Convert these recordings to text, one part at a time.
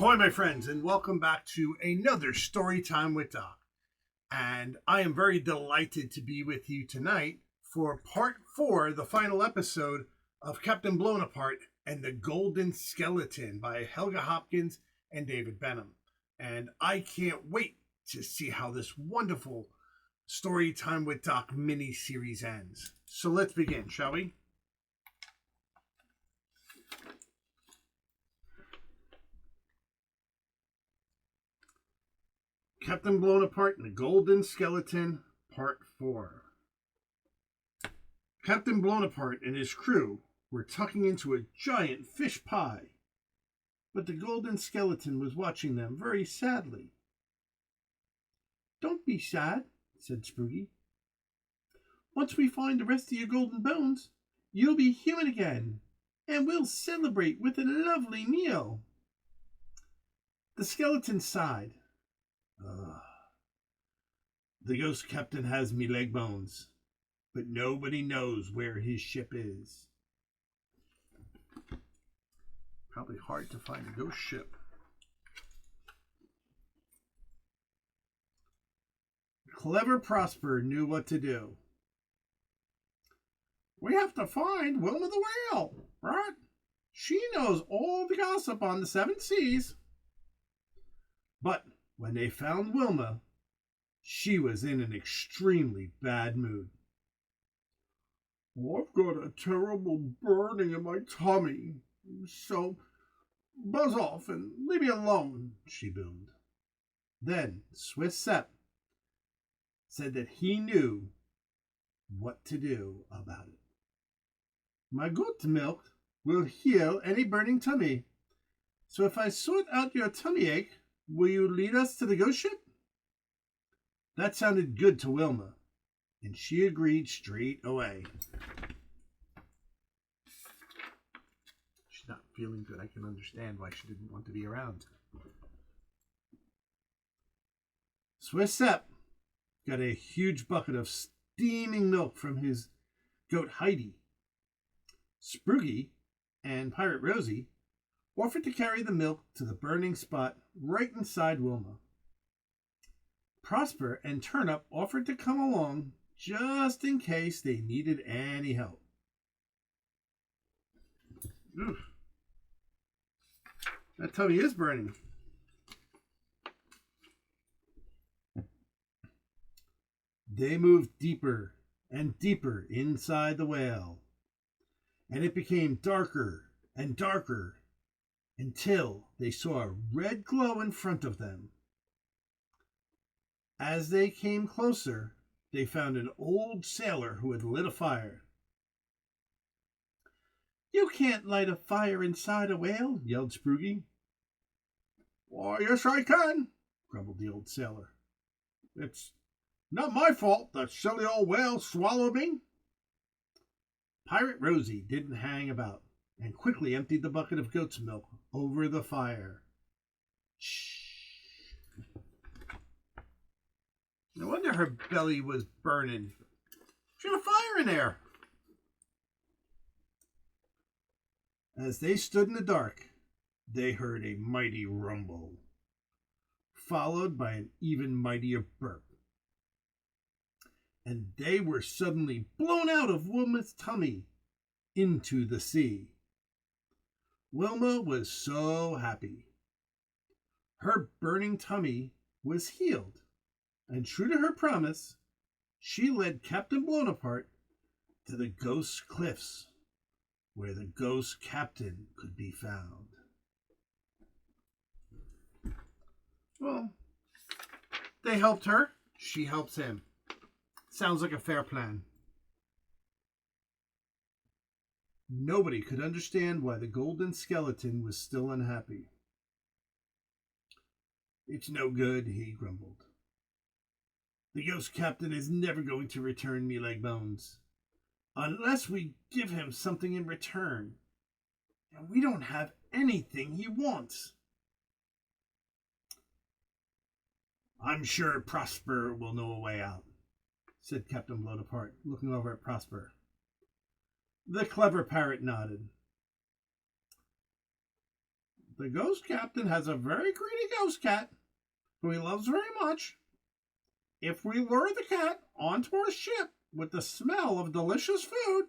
Ahoy, my friends, and welcome back to another Story Time with Doc. And I am very delighted to be with you tonight for part 4, the final episode of Captain Blownaparte and the Golden Skeleton by Helga Hopkins and David Benham. And I can't wait to see how this wonderful Story Time with Doc mini-series ends. So let's begin, shall we? Captain Blownaparte and the Golden Skeleton, Part 4. Captain Blownaparte and his crew were tucking into a giant fish pie, but the Golden Skeleton was watching them very sadly. "Don't be sad," said Spooky. "Once we find the rest of your golden bones, you'll be human again, and we'll celebrate with a lovely meal." The skeleton sighed. The ghost captain has me leg bones, but nobody knows where his ship is. Probably hard to find a ghost ship. Clever Prosper knew what to do. "We have to find Wilma the Whale, right? She knows all the gossip on the 7 seas. But when they found Wilma, she was in an extremely bad mood. "I've got a terrible burning in my tummy, so buzz off and leave me alone," she boomed. Then Swiss Sepp said that he knew what to do about it. "My goat milk will heal any burning tummy, so if I sort out your tummy ache, will you lead us to the ghost ship?" That sounded good to Wilma, and she agreed straight away. She's not feeling good. I can understand why she didn't want to be around. Swiss Sepp got a huge bucket of steaming milk from his goat Heidi. Spooky and Pirate Rosie offered to carry the milk to the burning spot right inside Wilma. Prosper and Turnip offered to come along just in case they needed any help. Oof. That tummy is burning. They moved deeper and deeper inside the whale, and it became darker and darker until they saw a red glow in front of them. As they came closer, they found an old sailor who had lit a fire. "You can't light a fire inside a whale," yelled Spooky. "Why, yes, I can," grumbled the old sailor. "It's not my fault the silly old whale swallowed me." Pirate Rosie didn't hang about and quickly emptied the bucket of goat's milk over the fire. Shh. No wonder her belly was burning. She had a fire in there. As they stood in the dark, they heard a mighty rumble, followed by an even mightier burp. And they were suddenly blown out of Wilma's tummy into the sea. Wilma was so happy. Her burning tummy was healed. And true to her promise, she led Captain Blownaparte to the Ghost Cliffs, where the Ghost Captain could be found. Well, they helped her. She helps him. Sounds like a fair plan. Nobody could understand why the Golden Skeleton was still unhappy. "It's no good," he grumbled. "The Ghost Captain is never going to return me leg bones, unless we give him something in return, and we don't have anything he wants." "I'm sure Prosper will know a way out," said Captain Blownaparte, looking over at Prosper. The clever parrot nodded. the ghost captain has a very greedy ghost cat who he loves very much. If we lure the cat onto our ship with the smell of delicious food,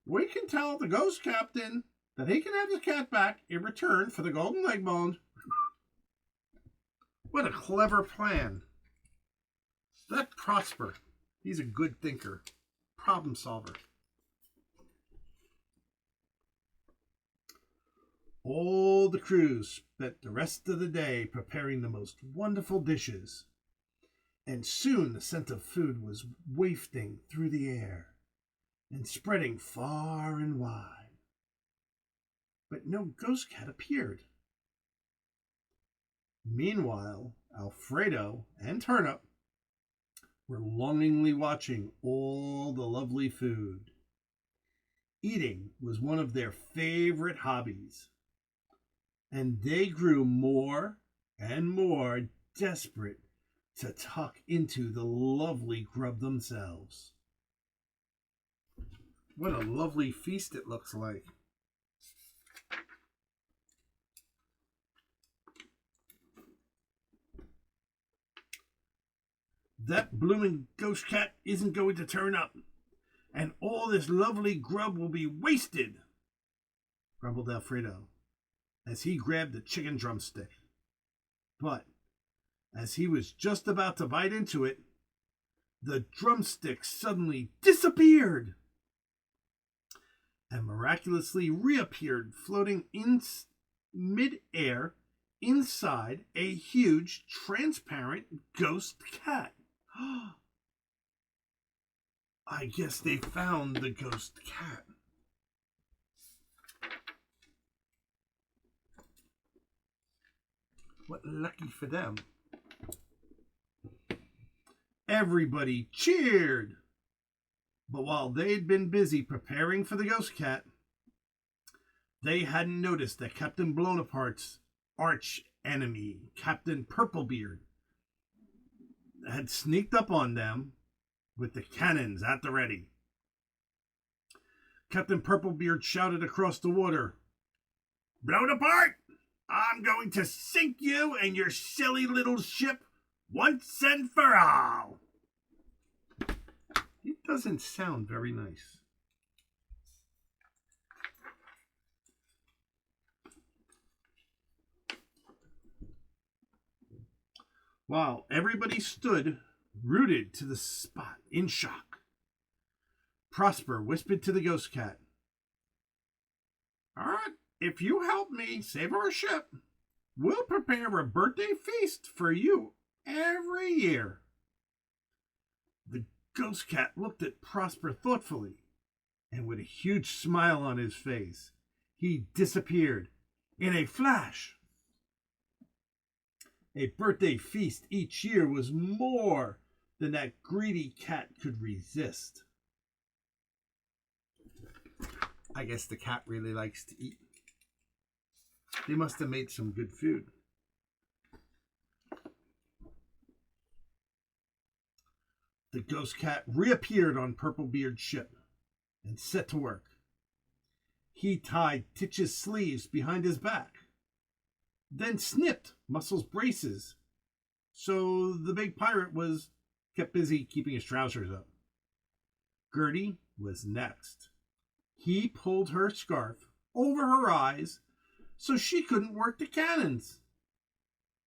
we can tell the ghost captain that he can have the cat back in return for the golden leg bones. What a clever plan. That Prosper, he's a good thinker, problem solver. All the crews spent the rest of the day preparing the most wonderful dishes, and soon the scent of food was wafting through the air and spreading far and wide. But no ghost cat appeared. Meanwhile, Alfredo and Turnip were longingly watching all the lovely food. Eating was one of their favorite hobbies, and they grew more and more desperate to tuck into the lovely grub themselves. What a lovely feast it looks like. That blooming ghost cat isn't going to turn up, and all this lovely grub will be wasted, grumbled Alfredo as he grabbed the chicken drumstick. But as he was just about to bite into it, the drumstick suddenly disappeared and miraculously reappeared floating in mid-air inside a huge transparent ghost cat. I guess they found the ghost cat. What lucky for them. Everybody cheered. But while they'd been busy preparing for the ghost cat, they hadn't noticed that Captain Blownaparte's arch enemy, Captain Purplebeard, had sneaked up on them with the cannons at the ready. Captain Purplebeard shouted across the water, "Blownaparte, I'm going to sink you and your silly little ship once and for all." It doesn't sound very nice. While everybody stood rooted to the spot in shock, Prosper whispered to the ghost cat, "All right, if you help me save our ship, we'll prepare a birthday feast for you every year." The ghost cat looked at Prosper thoughtfully, and with a huge smile on his face, he disappeared in a flash. A birthday feast each year was more than that greedy cat could resist. I guess the cat really likes to eat. They must have made some good food. The ghost cat reappeared on Purplebeard's ship and set to work. He tied Titch's sleeves behind his back, then snipped Muscle's braces, so the big pirate was kept busy keeping his trousers up. Gertie was next. He pulled her scarf over her eyes so she couldn't work the cannons.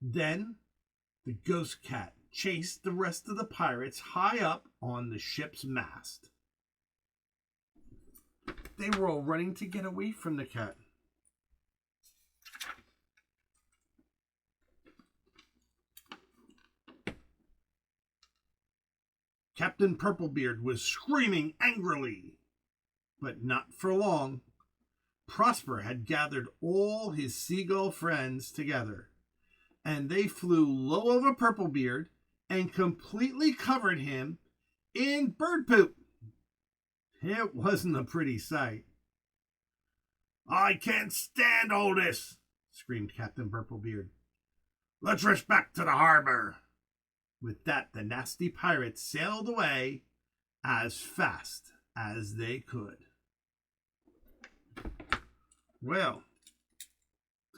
Then the ghost cat chased the rest of the pirates high up on the ship's mast. They were all running to get away from the cat. Captain Purplebeard was screaming angrily, but not for long. Prosper had gathered all his seagull friends together, and they flew low over Purplebeard and completely covered him in bird poop. It wasn't a pretty sight. "I can't stand all this," screamed Captain Purplebeard. "Let's rush back to the harbor." With that, the nasty pirates sailed away as fast as they could. Well,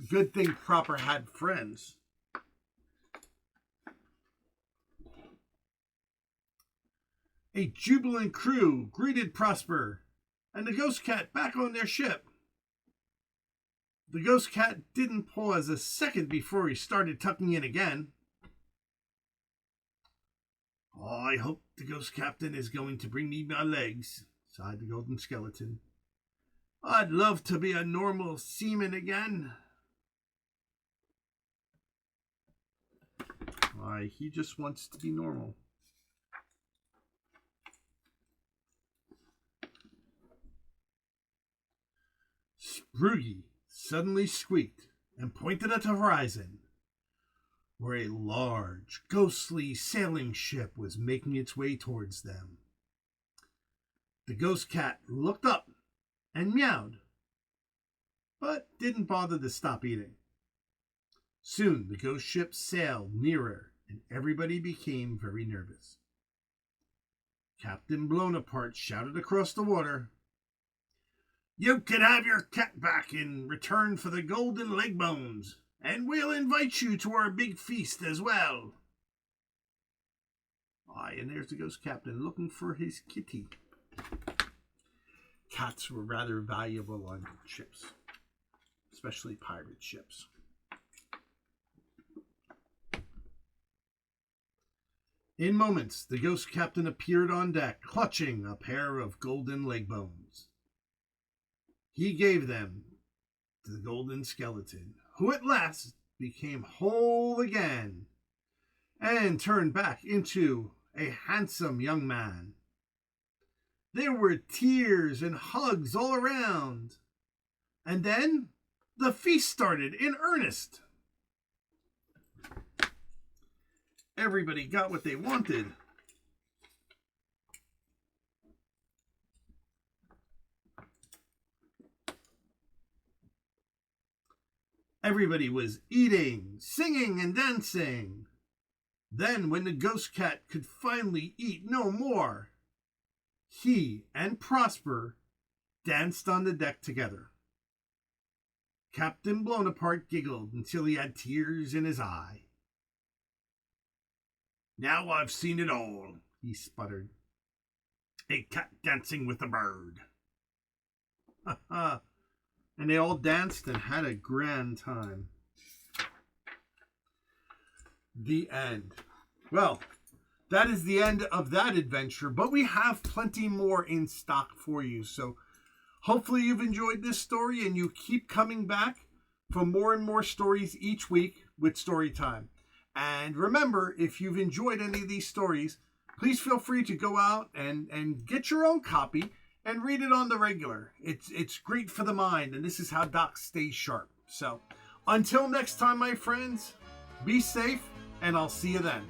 Good thing Proper had friends. A jubilant crew greeted Prosper and the Ghost Cat back on their ship. The Ghost Cat didn't pause a second before he started tucking in again. "Oh, I hope the Ghost Captain is going to bring me my legs," sighed the Golden Skeleton. "I'd love to be a normal seaman again." Why, he just wants to be normal. Sproogie suddenly squeaked and pointed at the horizon, where a large, ghostly sailing ship was making its way towards them. The Ghost Cat looked up and meowed, but didn't bother to stop eating. Soon the ghost ship sailed nearer, and everybody became very nervous. Captain Blownaparte shouted across the water, "You can have your cat back in return for the golden leg bones, and we'll invite you to our big feast as well." Aye, and there's the Ghost Captain looking for his kitty. Cats were rather valuable on ships, especially pirate ships. In moments, the Ghost Captain appeared on deck, clutching a pair of golden leg bones. He gave them to the Golden Skeleton, who at last became whole again and turned back into a handsome young man. There were tears and hugs all around. And then the feast started in earnest. Everybody got what they wanted. Everybody was eating, singing, and dancing. Then, when the Ghost Cat could finally eat no more, he and Prosper danced on the deck together. Captain Blownaparte giggled until he had tears in his eye. "Now I've seen it all," he sputtered. "A cat dancing with a bird." Ha ha! And they all danced and had a grand time. The end. Well, that is the end of that adventure, but we have plenty more in stock for you. So hopefully you've enjoyed this story and you keep coming back for more and more stories each week with Storytime. And remember, if you've enjoyed any of these stories, please feel free to go out and get your own copy and read it on the regular. It's great for the mind, and this is how Doc stays sharp. So until next time, my friends, be safe, and I'll see you then.